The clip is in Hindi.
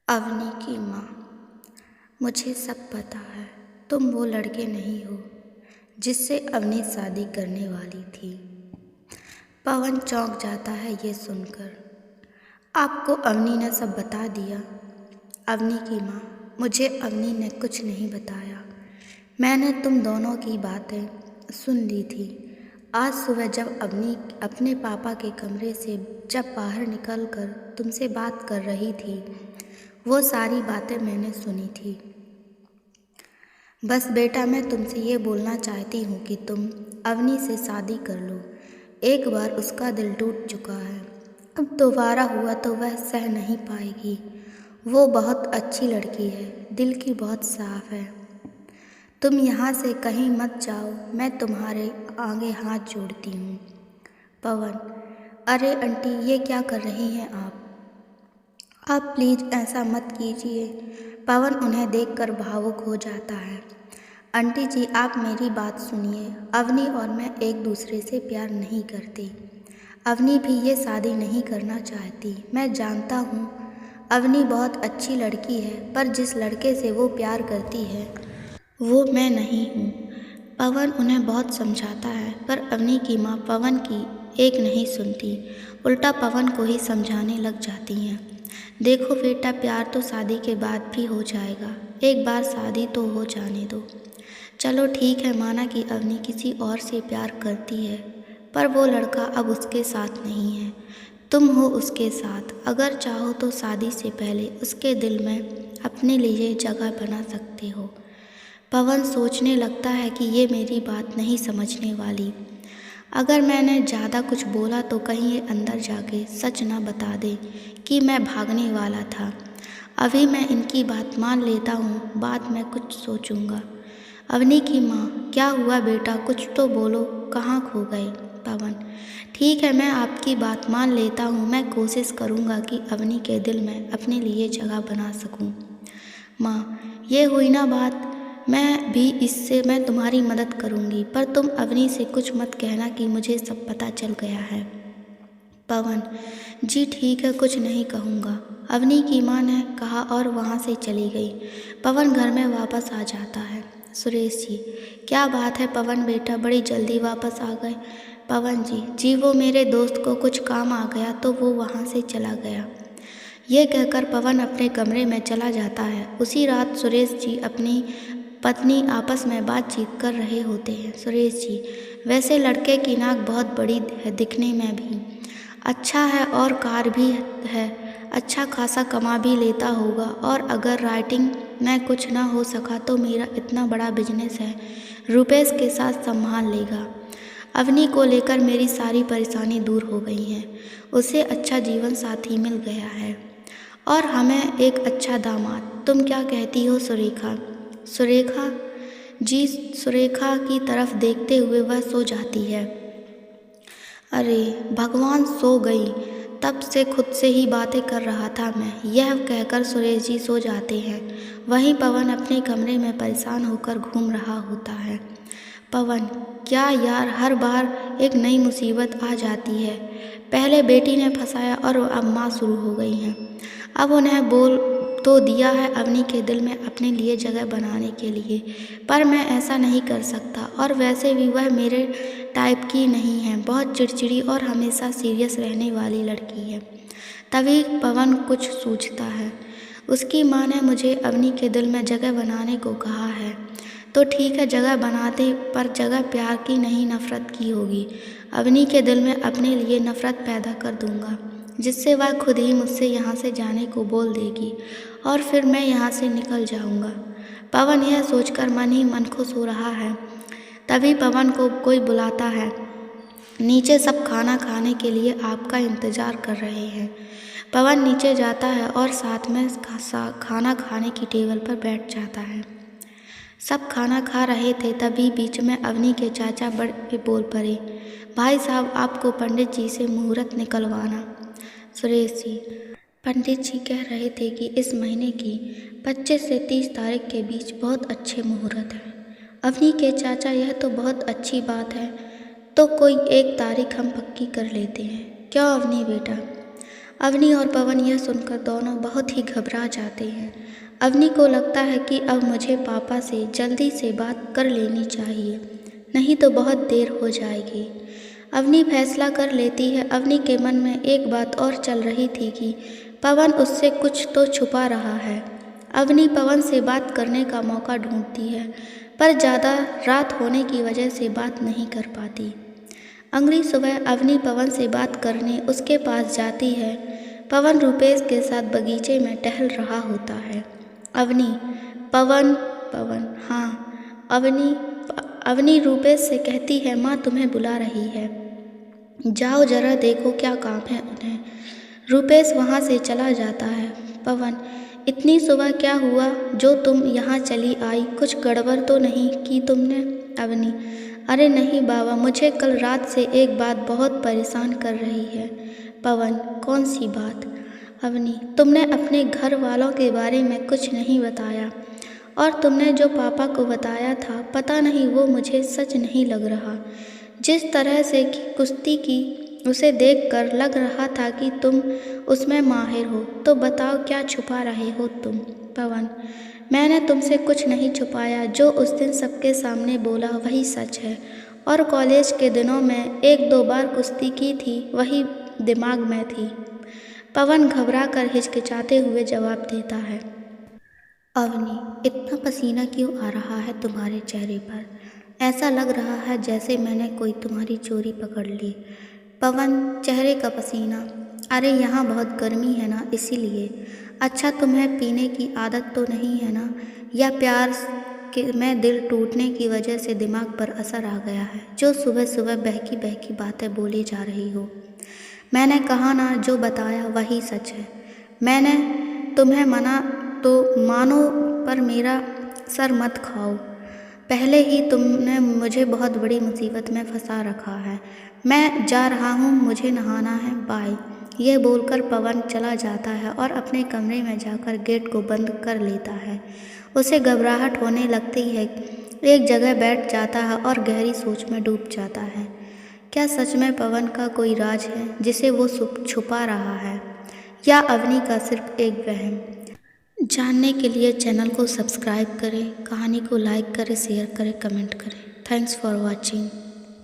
अवनी की माँ। मुझे सब पता है, तुम वो लड़के नहीं हो जिससे अवनी शादी करने वाली थी। पवन चौंक जाता है ये सुनकर। आपको अवनी ने सब बता दिया? अवनी की माँ। मुझे अवनी ने कुछ नहीं बताया। मैंने तुम दोनों की बातें सुन ली थी। आज सुबह जब अवनी अपने पापा के कमरे से जब बाहर निकलकर तुमसे बात कर रही थी, वो सारी बातें मैंने सुनी थी। बस बेटा, मैं तुमसे ये बोलना चाहती हूँ कि तुम अवनी से शादी कर लो। एक बार उसका दिल टूट चुका है, अब दोबारा हुआ तो वह सह नहीं पाएगी। वो बहुत अच्छी लड़की है, दिल की बहुत साफ है। तुम यहाँ से कहीं मत जाओ, मैं तुम्हारे आगे हाथ जोड़ती हूँ। पवन। अरे आंटी, ये क्या कर रही हैं आप? आप प्लीज़ ऐसा मत कीजिए। पवन उन्हें देखकर भावुक हो जाता है। आंटी जी, आप मेरी बात सुनिए। अवनी और मैं एक दूसरे से प्यार नहीं करते। अवनी भी ये शादी नहीं करना चाहती। मैं जानता हूँ अवनी बहुत अच्छी लड़की है, पर जिस लड़के से वो प्यार करती है वो मैं नहीं हूँ। पवन उन्हें बहुत समझाता है, पर अवनी की माँ पवन की एक नहीं सुनती, उल्टा पवन को ही समझाने लग जाती हैं। देखो बेटा, प्यार तो शादी के बाद भी हो जाएगा, एक बार शादी तो हो जाने दो। चलो ठीक है, माना कि अवनी किसी और से प्यार करती है, पर वो लड़का अब उसके साथ नहीं है। तुम हो उसके साथ। अगर चाहो तो शादी से पहले उसके दिल में अपने लिए जगह बना सकते हो। पवन सोचने लगता है कि ये मेरी बात नहीं समझने वाली। अगर मैंने ज़्यादा कुछ बोला तो कहीं ये अंदर जाके सच ना बता दे कि मैं भागने वाला था। अभी मैं इनकी बात मान लेता हूँ, बाद में कुछ सोचूंगा। अवनी की माँ। क्या हुआ बेटा, कुछ तो बोलो, कहाँ खो गए? पवन। ठीक है, मैं आपकी बात मान लेता हूँ। मैं कोशिश करूँगा कि अवनी के दिल में अपने लिए जगह बना सकूँ। माँ। ये हुई ना बात, मैं तुम्हारी मदद करूँगी, पर तुम अवनी से कुछ मत कहना कि मुझे सब पता चल गया है। पवन। जी ठीक है, कुछ नहीं कहूँगा। अवनी की माँ ने कहा और वहाँ से चली गई। पवन घर में वापस आ जाता है। सुरेश जी। क्या बात है पवन बेटा, बड़ी जल्दी वापस आ गए? पवन जी, वो मेरे दोस्त को कुछ काम आ गया तो वो वहाँ से चला गया। ये कहकर पवन अपने कमरे में चला जाता है। उसी रात सुरेश जी अपनी पत्नी आपस में बातचीत कर रहे होते हैं। सुरेश जी। वैसे लड़के की नाक बहुत बड़ी है, दिखने में भी अच्छा है और कार भी है, अच्छा खासा कमा भी लेता होगा, और अगर राइटिंग में कुछ ना हो सका तो मेरा इतना बड़ा बिजनेस है, रुपेश के साथ संभाल लेगा। अवनी को लेकर मेरी सारी परेशानी दूर हो गई है, उसे अच्छा जीवन साथी मिल गया है और हमें एक अच्छा दामाद। तुम क्या कहती हो सुरेखा? सुरेखा जी। सुरेखा की तरफ देखते हुए वह सो जाती है। अरे भगवान, सो गई। तब से खुद से ही बातें कर रहा था मैं, यह कहकर सुरेश जी सो जाते हैं। वहीं पवन अपने कमरे में परेशान होकर घूम रहा होता है। पवन। क्या यार, हर बार एक नई मुसीबत आ जाती है। पहले बेटी ने फंसाया और अब माँ शुरू हो गई हैं। अब उन्हें बोल तो दिया है अवनी के दिल में अपने लिए जगह बनाने के लिए, पर मैं ऐसा नहीं कर सकता, और वैसे भी वह मेरे टाइप की नहीं है, बहुत चिड़चिड़ी और हमेशा सीरियस रहने वाली लड़की है। तभी पवन कुछ सूझता है। उसकी माँ ने मुझे अवनी के दिल में जगह बनाने को कहा है, तो ठीक है, जगह बना दे, पर जगह प्यार की नहीं नफ़रत की होगी। अवनी के दिल में अपने लिए नफ़रत पैदा कर दूंगा, जिससे वह खुद ही मुझसे यहाँ से जाने को बोल देगी और फिर मैं यहाँ से निकल जाऊँगा। पवन यह सोचकर मन ही मन खुश हो रहा है। तभी पवन को कोई बुलाता है। नीचे सब खाना खाने के लिए आपका इंतज़ार कर रहे हैं। पवन नीचे जाता है और साथ में खाना खाने की टेबल पर बैठ जाता है। सब खाना खा रहे थे, तभी बीच में अवनी के चाचा बड़े बोल पड़े। भाई साहब, आपको पंडित जी से मुहूर्त निकलवाना। सुरेश जी। पंडित जी कह रहे थे कि इस महीने की 25 से 30 तारीख के बीच बहुत अच्छे मुहूर्त हैं। अवनी के चाचा, यह तो बहुत अच्छी बात है, तो कोई एक तारीख हम पक्की कर लेते हैं, क्या अवनी बेटा? अवनी और पवन यह सुनकर दोनों बहुत ही घबरा जाते हैं। अवनी को लगता है कि अब मुझे पापा से जल्दी से बात कर लेनी चाहिए, नहीं तो बहुत देर हो जाएगी। अवनी फैसला कर लेती है। अवनी के मन में एक बात और चल रही थी कि पवन उससे कुछ तो छुपा रहा है। अवनी पवन से बात करने का मौका ढूंढती है, पर ज़्यादा रात होने की वजह से बात नहीं कर पाती। अगली सुबह अवनी पवन से बात करने उसके पास जाती है। पवन रुपेश के साथ बगीचे में टहल रहा होता है। अवनी, पवन, पवन, हाँ। अवनी रुपेश से कहती है, माँ तुम्हें बुला रही है, जाओ जरा देखो क्या काम है उन्हें। रुपेश वहाँ से चला जाता है। पवन, इतनी सुबह क्या हुआ जो तुम यहाँ चली आई, कुछ गड़बड़ तो नहीं की तुमने? अवनी, अरे नहीं बाबा, मुझे कल रात से एक बात बहुत परेशान कर रही है। पवन, कौन सी बात? अवनी, तुमने अपने घर वालों के बारे में कुछ नहीं बताया, और तुमने जो पापा को बताया था, पता नहीं वो मुझे सच नहीं लग रहा। जिस तरह से कुश्ती की उसे देखकर लग रहा था कि तुम उसमें माहिर हो, तो बताओ क्या छुपा रहे हो तुम? पवन, मैंने तुमसे कुछ नहीं छुपाया, जो उस दिन सबके सामने बोला वही सच है, और कॉलेज के दिनों में 1-2 बार कुश्ती की थी, वही दिमाग में थी। पवन घबरा कर हिचकिचाते हुए जवाब देता है। अवनी, इतना पसीना क्यों आ रहा है तुम्हारे चेहरे पर? ऐसा लग रहा है जैसे मैंने कोई तुम्हारी चोरी पकड़ ली। पवन, चेहरे का पसीना? अरे यहाँ बहुत गर्मी है ना, इसीलिए। अच्छा, तुम्हें पीने की आदत तो नहीं है ना, या प्यार में दिल टूटने की वजह से दिमाग पर असर आ गया है, जो सुबह सुबह बहकी बहकी बातें बोली जा रही हो? मैंने कहा ना, जो बताया वही सच है। मैंने तुम्हें मना तो मानो, पर मेरा सर मत खाओ। पहले ही तुमने मुझे बहुत बड़ी मुसीबत में फंसा रखा है। मैं जा रहा हूँ, मुझे नहाना है, बाय। यह बोलकर पवन चला जाता है और अपने कमरे में जाकर गेट को बंद कर लेता है। उसे घबराहट होने लगती है। एक जगह बैठ जाता है और गहरी सोच में डूब जाता है। क्या सच में पवन का कोई राज है जिसे वो छुपा रहा है, या अवनी का सिर्फ एक वहम? जानने के लिए चैनल को सब्सक्राइब करें, कहानी को लाइक करें, शेयर करें, कमेंट करें। Thanks for watching.